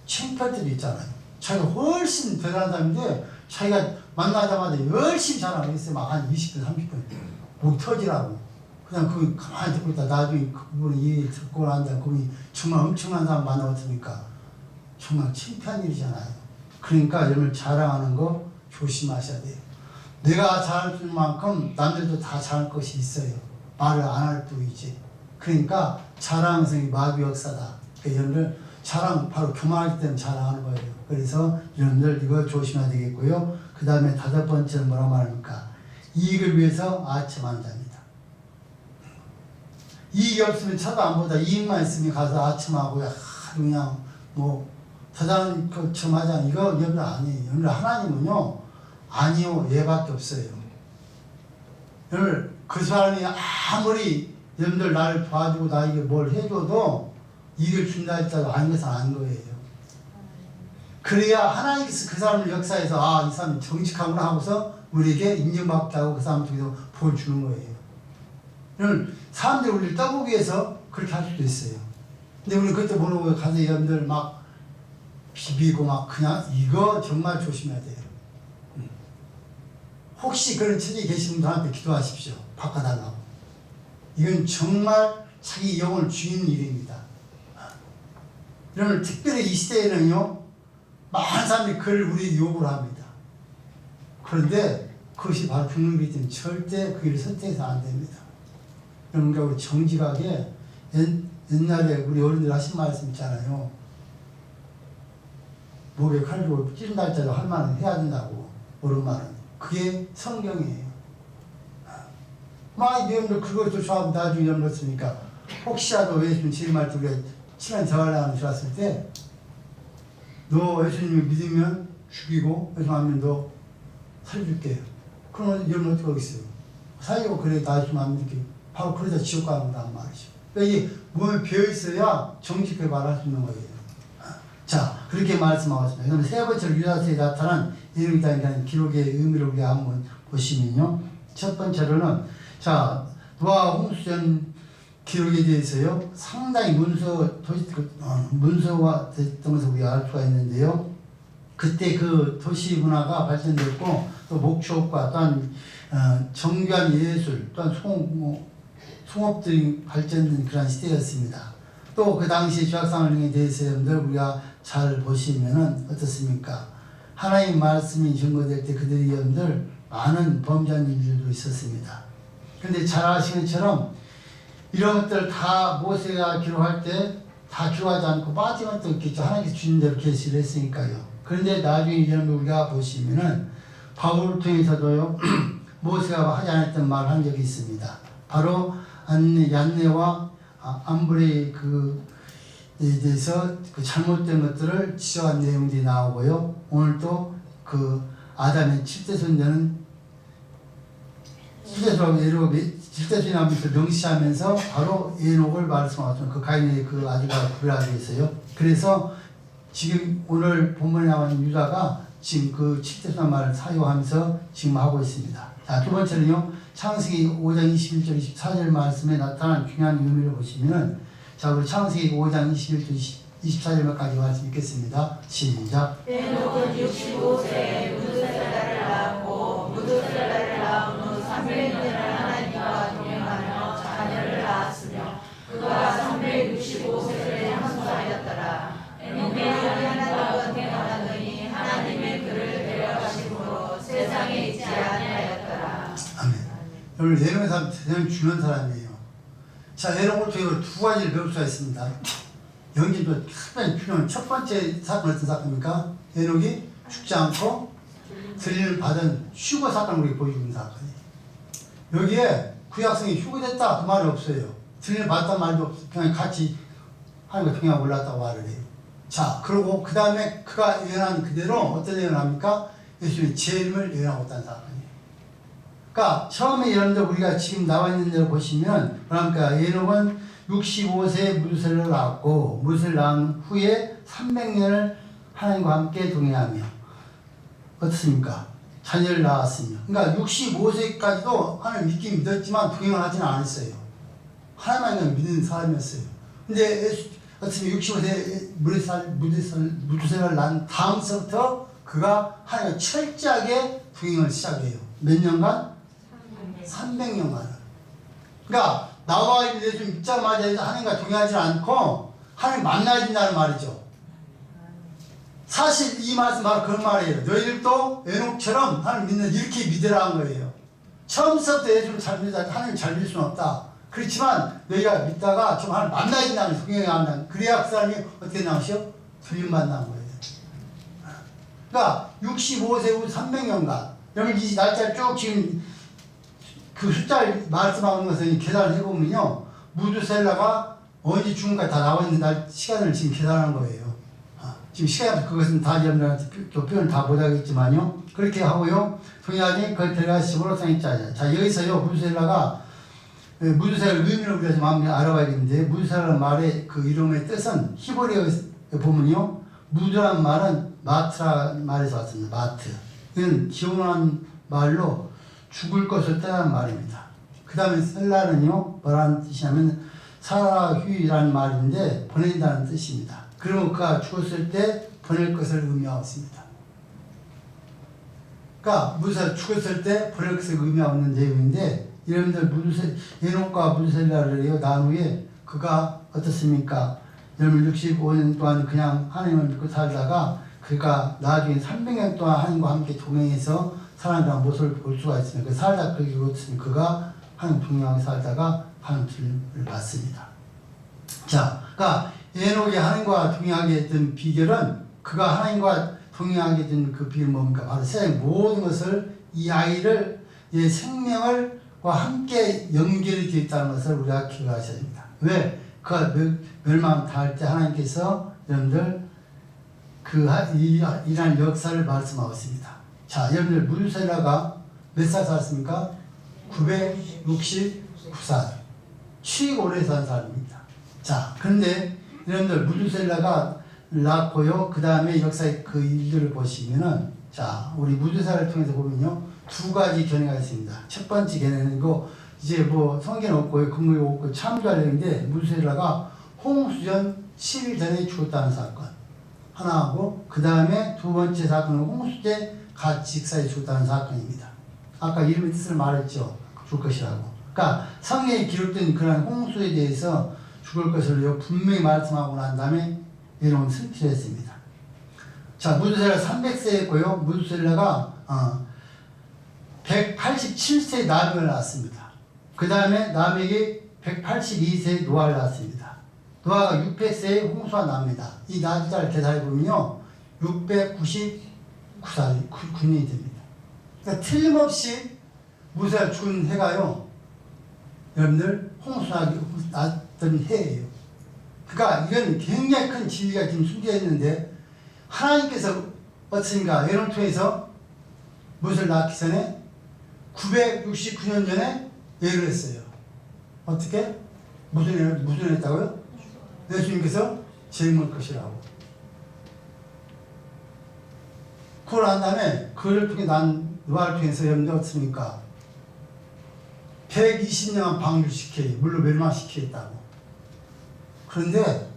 창피할 때도 있잖아요. 자기가 훨씬 대단한 사람인데 자기가 만나자마자 열심히 자랑했어요. 막 한 20분, 30분. 목 터지라고. 그냥 그분이 가만히 듣고 있다. 나중에 그분이 얘기 듣고 난 다음에 그분이 정말 엄청난 사람 만나봤으니까 정말 창피한 일이잖아요. 그러니까 여러분 자랑하는 거 조심하셔야 돼요. 내가 잘할 수 있는 만큼 남들도 다 잘할 것이 있어요. 말을 안 할 뿐이지. 그러니까 자랑성이 마귀 역사다. 그러니까 여러분들 자랑 바로 교만하기 때문에 자랑하는 거예요. 그래서 여러분들 이거 조심해야 되겠고요. 그 다음에 5번째는 뭐라고 말합니까? 이익을 위해서 아첨하는 자입니다. 이익이 없으면 쳐도 안 보다 이익만 있으면 가서 아첨하고 그냥 뭐 대단한 것처럼 하자. 이거 여러분 아니에요. 여러분 하나님은요 아니요 얘밖에 없어요. 여러분 그 사람이 아무리 여러분들 나를 도와주고 나에게 뭘 해줘도 이익을 준다 했다고 아닌 것은 아닌 거예요. 그래야 하나님께서 그 사람을 역사에서 이 사람이 정직하구나 하고서 우리에게 인정받게 하고 그 사람 쪽에서 보여주는 거예요. 여러분 사람들이 우리를 떠보기 위해서 그렇게 할 수도 있어요. 근데 우리 그때 모르고 가서 여러분들 막 비비고 막 그냥 이거 정말 조심해야 돼요. 혹시 그런 처지에 계신 분들한테 기도하십시오. 바꿔달라고. 이건 정말 자기 영혼을 죽이는 일입니다. 여러분 특별히 이 시대에는요 많은 사람들이 그를 우리 욕을 합니다. 그런데 그것이 바로 죽는 길이기 때문에 절대 그 길을 선택해서 안 됩니다. 그러니까 우리 정직하게 옛날에 우리 어른들 하신 말씀 있잖아요. 목에 칼 주고 찌른다 할때도 할 말은 해야 된다고. 옳은 말은. 그게 성경이에요. 막 여러분들 그걸 조사하면 나중에 여러분들 혹시라도 예수님 제일 때 우리가 시간이 더 하려는 줄 알았을 때 너 예수님을 믿으면 죽이고 예수님 너 살려줄게. 그러면 여러분 어떻게 하겠어요? 살리고 그래 나 예수님 안 믿게 바로 그러다 지옥 가는 거란 말이죠. 그러니까 이게 몸에 배어있어야 정직하게 말할 수 있는 거예요. 자 그렇게 말씀하셨습니다. 그럼 세 번째로 유다서에 나타난 이름이라는 기록의 의미를 우리가 한번 보시면요. 첫 번째로는 자 노아 홍수전 기록에 대해서요 상당히 문서화 됐던 것을 우리가 알 수가 있는데요. 그때 그 도시 문화가 발전됐고 또 목축과 또한 정교한 예술 또한 송업들이 발전된 그런 시대였습니다. 또 그 당시 죄악상을 대해서 여러분들 우리가 잘 보시면은 어떻습니까? 하나님 말씀이 증거될 때 그들이 여러분들 많은 범죄자들도 있었습니다. 그런데 잘 아시는 것처럼 이런 것들 다 모세가 기록할 때 다 기록하지 않고 빠진 것도 있겠죠. 하나님께서 주신 대로 계시를 했으니까요. 그런데 나중에 이런 우리가 보시면은 바울을 통해서도요 모세가 하지 않았던 말을 한 적이 있습니다. 바로 얀네와 암브레의 그에 대해서 그 잘못된 것들을 지적한 내용들이 나오고요. 오늘 또 그 아담의 7대 손자는 7대 손하면서 명시하면서 바로 에녹을 말씀하셨죠. 그 가인의 그 아들과 구별하기 위해서요. 그래서 지금 오늘 본문에 나오는 유다가 지금 그 7대 손 말을 사용하면서 지금 하고 있습니다. 자, 두 번째는요. 창세기 5장 21절 24절 말씀에 나타난 중요한 의미를 보시면은 자, 우리 창세기 5장 21절 24절까지 말씀 읽겠습니다. 시작. 에녹은 65세에 무드셀라를 낳았고 무드셀라를 낳은 후 300년을 하나님과 동행하며 자녀를 낳았으며 그가 365세를 향수하였더라. 에녹이 하나님과 동행하더니 하나님의 그를 데려가심으로 세상에 있지 아니하였더라. 아멘. 여러분 예능의 사람 대단히 중요한 사람이에요. 자, 예능을 통해 두 가지를 배울 수가 있습니다. 연기도 상당히 중요한 첫 번째 사건 어떤 사건입니까? 에녹이 죽지 않고 들림을 받은 휴거 사건을 우리가 보여주는 사건이에요. 여기에 구약성이 휴거됐다 그 말이 없어요. 들림을 받았단 말도 없어요. 그냥 같이 하나님과 동행하고 올랐다고 말을 해요. 자, 그리고 그 다음에 그가 예언한 그대로 어떤 예언을 합니까? 예수님의 재림을 예언하고 있다는 사건이에요. 그러니까 처음에 여러분들 우리가 지금 나와 있는 대로 보시면 그러니까 에녹은 65세에 무드셀을 낳았고 무드셀을 낳은 후에 300년을 하나님과 함께 동행하며 어떻습니까? 자녀를 낳았으며 그러니까 65세까지도 하나님 믿긴 믿었지만 동행을 하지는 않았어요. 하나님만 믿는 사람이었어요. 근데 어떻습니까? 65세에 무드셀을 낳은 다음서부터 그가 하나님과 철저하게 동행을 시작해요. 몇 년간? 300년간. 그러니까 나와 예수 믿자마자 하나님과 동행하지 않고 하나님 만나야 된다는 말이죠. 사실 이 말씀 바로 그런 말이에요. 너희들도 에녹처럼 하나님 믿는 이렇게 믿으라는 거예요. 처음부터 예수를 잘 믿다 하나님 잘 믿을 수는 없다. 그렇지만 너희가 믿다가 좀 하나님 만나야 된다는 거예요. 동행해야 한다는. 그래야 그 사람이 어떻게 나오시오? 들림 만나는 거예요. 그러니까 65세 후 300년간 여러분 이 날짜를 쭉 지금 그 숫자를 말씀하는 것은 계산을 해보면요. 무드셀라가 언제 죽은가 다 나와 있는 날 시간을 지금 계산하는 거예요. 지금 시간 그것은 다 여러분들한테 표현을 다 못하겠지만요. 그렇게 하고요. 동의하니 그걸 데려가시므로 성했자. 자 여기서요 무드셀라가 무드셀라의 의미를 우리가 좀 알아봐야겠는데 무드셀라 말의 그 이름의 뜻은 히브리어에 보면요. 무드라는 말은 마트라는 말에서 왔습니다. 마트. 이건 기원한 말로 죽을 것을 뜻하는 말입니다. 그 다음에 셀라는요, 뭐라는 뜻이냐면, 사라휴이라는 말인데, 보낸다는 뜻입니다. 그러면 그가 죽었을 때 보낼 것을 의미하고 있습니다. 그러니까, 죽었을 때 보낼 것을 의미하고 있는 내용인데, 여러분들 에녹과 무드셀라를 낳은 후에 그가 어떻습니까? 여러분 65년 동안 그냥 하나님을 믿고 살다가, 그가 나중에 300년 동안 하나님과 함께 동행해서 사람들한 모습을 볼 수가 있습니다. 그 살다 그가 하나님 동행하고 살다가 하나님 들림을 받습니다. 자, 그러니까 에녹이 하나님과 동행하게 된 비결은 그가 하나님과 동행하게 된 그 비결은 뭡니까? 바로 세상의 모든 것을 이 아이를 이 생명을과 함께 연결이 되어 있다는 것을 우리가 기억하셔야 됩니다. 왜? 그가 멸망 당할 때 하나님께서 여러분들 이러한 역사를 말씀하고 있습니다. 자, 여러분들 무드셀라가 몇 살 살았습니까? 969살. 취익 오래 산 사람입니다. 자, 그런데 여러분들 무드셀라가 낳고요. 그 다음에 역사의 그 일들을 보시면은 자, 우리 무드셀라를 통해서 보면요. 두 가지 견해가 있습니다. 첫 번째 견해는 이거 이제 뭐 성경 없고 근거가 없고 참조하려는데 무드셀라가 홍수전 10일 전에 죽었다는 사건. 하나하고 그 다음에 두 번째 사건은 홍수 때 같이 직사에 죽었다는 사건입니다. 아까 이름의 뜻을 말했죠. 죽을 것이라고. 그러니까 성경에 기록된 그런 홍수에 대해서 죽을 것을 분명히 말씀하고 난 다음에 이런 승리를 했습니다. 자, 무드셀라 300세였고요. 무드셀라가 187세에 나백을 낳았습니다. 그 다음에 나백이 182세에 노아를 낳았습니다. 노아가 600세에 홍수가 납니다. 이 날짜를 계산해보면요. 699년이 됩니다. 그러니까 틀림없이 무드셀라 죽은 해가요. 여러분들 홍수가 났던 해예요. 그러니까 이건 굉장히 큰 진리가 지금 숨겨 있는데 하나님께서 어떻습니까? 에녹을 통해서 무드셀라 낳기 전에 969년 전에 예를 했어요. 어떻게? 무슨 예를 했다고요? 예수님께서 재림할 것이라고. 그걸 한 다음에 그를 통해 난 노아를 통해서 여러분들 어떻습니까? 120년 방류시켜요. 물로 멸망시키겠다고. 그런데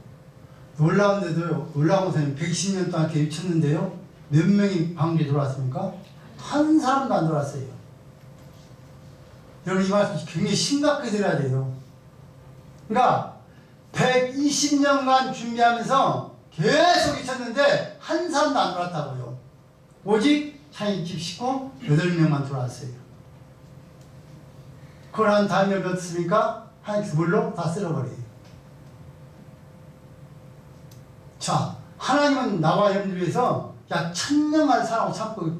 놀라운 것은 120년 동안 이렇게 미쳤는데요. 몇 명이 방주에 들어왔습니까? 한 사람도 안 들어왔어요. 여러분 이 말씀 굉장히 심각하게 들어야 돼요. 그러니까 120년간 준비하면서 계속 미쳤는데 한 사람도 안 들어왔다고요. 오직 자기 집 식구 8명만 들어왔어요. 그걸 한 다음에 어떻습니까? 하나님께서 물로 다 쓸어버려요. 자, 하나님은 나와 여러분들 위해서 약 1000년간 살아고 참고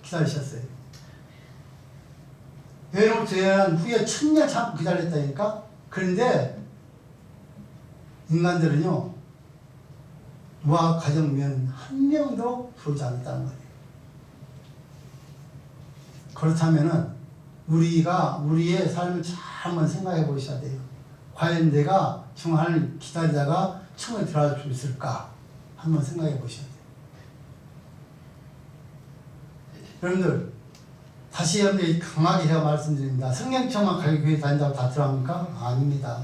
기다리셨어요. 예로부터 예한 후에 1000년 참고 기다렸다니까. 그런데 인간들은요, 노아 가정면 한 명도 들어오지 않았다는 거예요. 그렇다면은 우리가 우리의 삶을 잘 한번 생각해 보셔야 돼요. 과연 내가 정말 하나님 기다리다가 천국에 들어갈 수 있을까? 한번 생각해 보셔야 돼요. 여러분들, 다시 여러분들 강하게 제가 말씀드립니다. 성경책만 가지고 교회 다닌다고 다 들어갑니까? 아닙니다.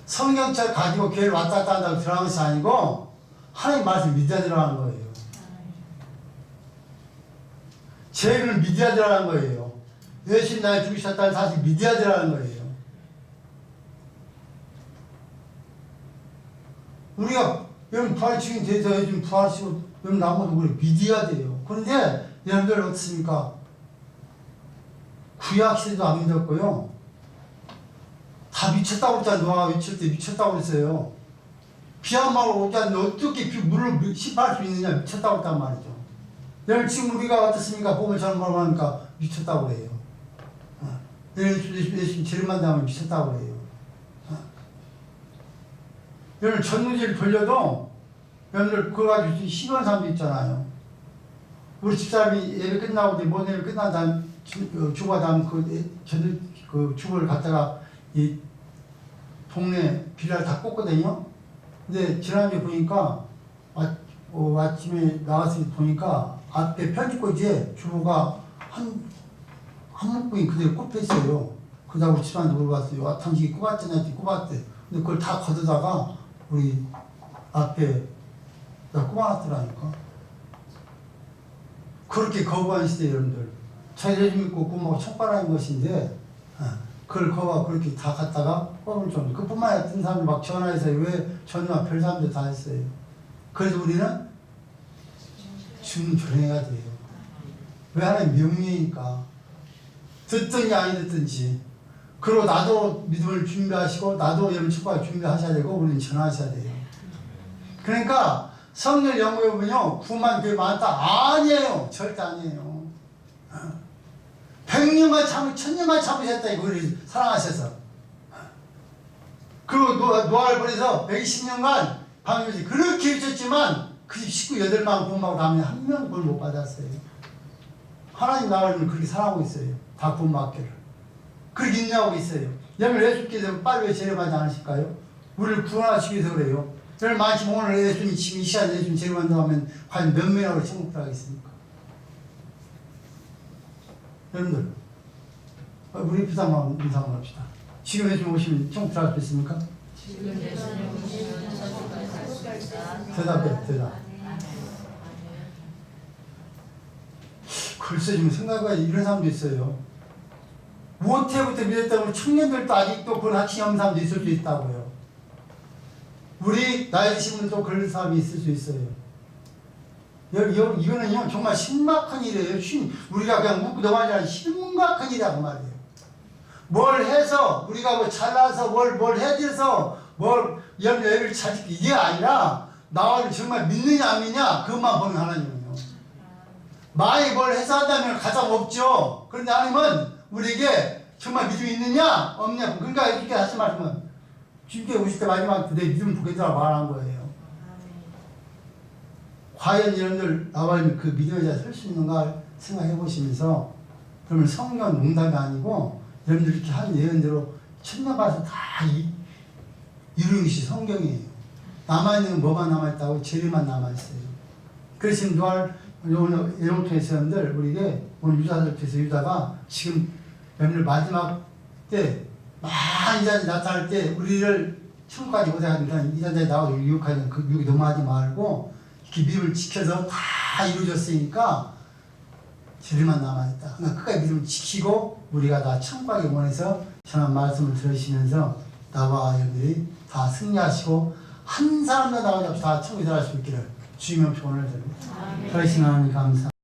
성경책 가지고 교회를 왔다 갔다 한다고 들어가는 것이 아니고 하나님 말씀 믿어야 들어가는 거예요. 죄를 믿어야 들어가는 거예요. 예수님 나를 죽이셨다는 사실 믿어야 들어가는 거예요. 우리가 여러분 부활 증인 돼서 요즘 부활하시고 여러분 나오면 우리 믿어야 돼요. 그런데 여러분들 어떻습니까? 구약 시대도 안 믿었고요. 다 미쳤다고 했잖아요. 노아가 미칠 때 미쳤다고 했어요. 비 한 방울 오지 않는데 어떻게 물을 심할 수 있느냐 미쳤다고 했단 말이죠. 여러분 지금 우리가 어떻습니까? 보면 저는 뭐라고 하니까 미쳤다고 그래요. 예수님 재림만 당하면 미쳤다고 그래요. 여러분 전문지를 돌려도 여러분들 그거 가지고 신고하는 사람도 있잖아요. 우리 집사람이 예배 끝나고 모든 예배 끝난 다음 주가 다음 그 죽을 갖다가 이 동네 비라를 다 꽂거든요. 근데 지난주에 보니까 아침에 나가서 보니까 앞에 편집꽂이에 주부가 한 묶음이 그대로 꼽혔어요. 그러다 우리 집안에 물어봤어요. 당신이 꼽았잖아. 꼽았대. 근데 그걸 다 걷어다가 우리 앞에 다 꼽아놨더라니까. 그렇게 거부한 시대 여러분들. 자기들 믿고 구멍 촉발하는 것인데 그걸 거부하고 그렇게 다 갖다가 꼽을 좀. 그뿐만 아니라 어떤 사람들 막 전화해서 왜 전화 별 사람들 다 했어요. 그래서 우리는 죽는 조랭이가 돼요. 왜 하나님 명령이니까. 듣든지 안 듣든지. 그리고 나도 믿음을 준비하시고 나도 여러분 축복을 준비하셔야 되고 우리는 전하셔야 돼요. 그러니까 성경 연구해 보면요. 9만 교회 많다. 아니에요. 절대 아니에요. 100년간 참으 1000년간 참으셨다. 이거 우리 사랑하셔서. 그리고 노아를 보내서 120년간 방금까지 그렇게 해줬지만 그 집 식구 8만 구원받고 다음에 한 명 구원 못 받았어요. 하나님 나라를 그렇게 사랑하고 있어요. 다 구원받기를. 그렇게 인내하고 있어요. 여러분 예수께서 빨리 왜 재림하지 않으실까요? 우리를 구원하시기 위해서 그래요. 여러분 마침 오늘 예수님 지금 이 시간에 예수님 재림한다고 하면 과연 몇 명이라고 천국 들어가겠습니까? 여러분들 우리 부상만 인상을 합시다. 지금 예수님 오시면 천국 들어갈 수 있습니까? 지금 예수님 오시면 천국 들어갈 수 있다. 대답해 대답. 글쎄 지금 생각해 이런 사람도 있어요. 모태부터 믿었다고 청년들도 아직도 그걸 확신이 없는 사람도 있을 수 있다고요. 우리 나이 드신 분도 그런 사람이 있을 수 있어요. 이거는요 정말 심각한 일이에요. 우리가 그냥 묻고 넘어가지 않는 심각한 일이라고 말이에요. 뭘 해서 우리가 뭐 잘나서 뭘 해줘서 뭘 예배를 찾기 이게 아니라 나를 정말 믿느냐 안 믿느냐 그것만 보는 하나님은요. 많이 뭘 해서 한다면 가장 없죠. 그런데 하나님은 우리에게 정말 믿음이 있느냐 없느냐. 그러니까 이렇게 하신 말씀은 주님께 오실 때 마지막 내 믿음 보겠다고 말한 거예요. 과연 여러분들 나와 그 믿음의 자리에 설 수 있는가 생각해 보시면서 그러면 성경 농담이 아니고 여러분들 이렇게 한 예언대로 천년 가서 다 이루는 것이 성경이에요. 남아있는 건 뭐만 남아있다고? 재림만 남아있어요. 그래서 지금 오늘 예로부터에서 여러분들 우리에게 오늘 유다들 통해서 유다가 지금 여러분들 마지막 때 많은 이자들이 나타날 때 우리를 천국까지 오게 하니까 이자들이 나와서 유혹하는 그 유혹이 넘어가지 말고 이렇게 믿음을 지켜서 다 이루어졌으니까 재림만 남아있다. 그러니까 끝까지 믿음을 지키고 우리가 다 천국까지 원해서 전한 말씀을 들으시면서 나와 여러분들이 다 승리하시고 한 사람도 나오지 없이 다 천국에 들어갈 수 있기를 주님의 평을 드립니다. 그러신 하나님 감사합니다.